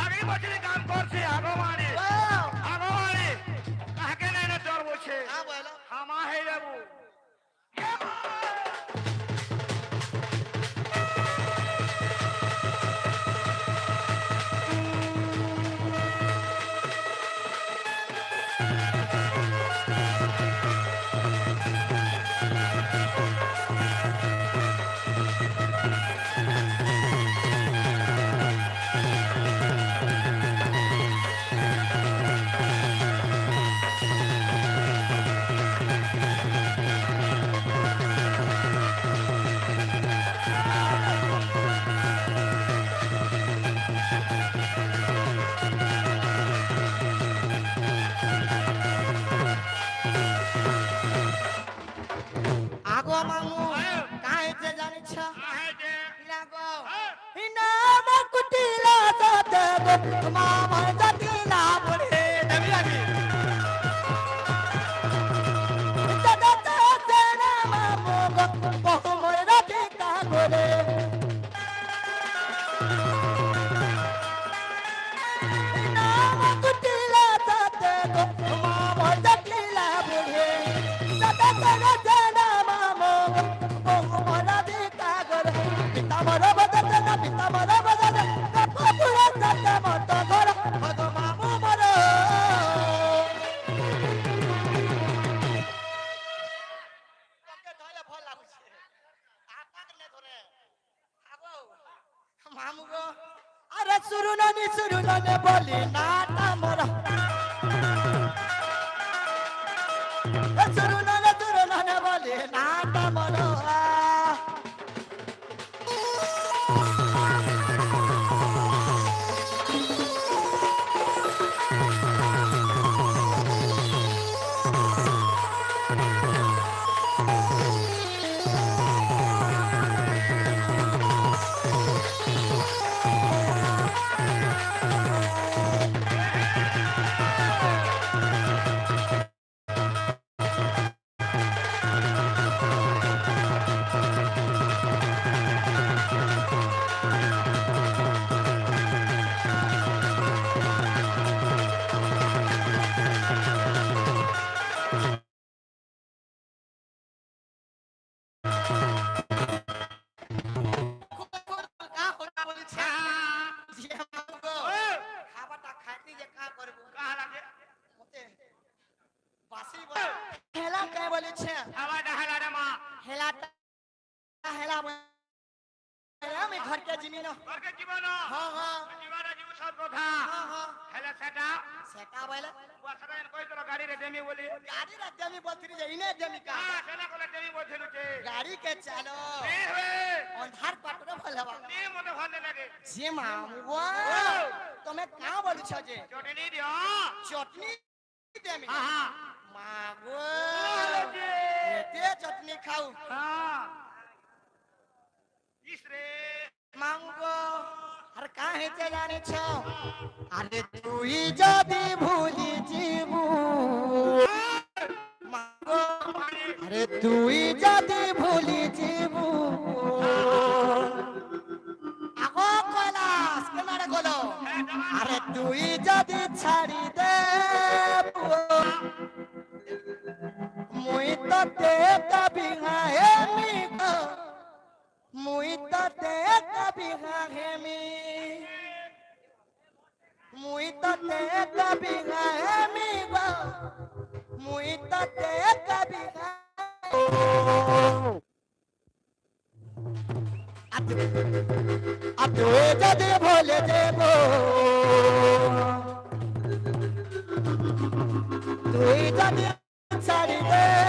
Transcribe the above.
আগে বছরে কাম করছে আগমানে কাকে নাই না তোর বলছে হামা হয়ে যাবো अरे सुरुनाने बोली नाटा मोरा सुरुनाने बोली नाटा मोरा घर के जीवन हाँ हाँ जीवन जीव सब কথা হেলে সেটা सेटा बोले ওয়াসারা কই তোর গাড়ি রে দেমি বলি गाड़ी रे देमी बोलती रे इने देमी का हां সেটা কোলে দেমি বলছিলু কে गाड़ी के चलो এ হে अंधार पाटरे भलवा নি মতে ভাল লাগে जे मामुआ তুমি का बोलु छ जे চটনি দিও चटनी देमी हां हां मागो जे एते चटनी खाऊ हां इसरे मांगो अरे काहे ते जाने छो अरे तुई जदी भूली जीवू मांगो अरे तुई जदी भूली जीवू आगो कलास के मारे गलो अरे तुई जदी छाड़ी दे मुई तो ते कभी है मिगो मुई तो ते कभी है मुई तो ते कभी है मिगो मुई तो ते कभी है अब तो जदे भोले देबो तू जदे छाड़ी दे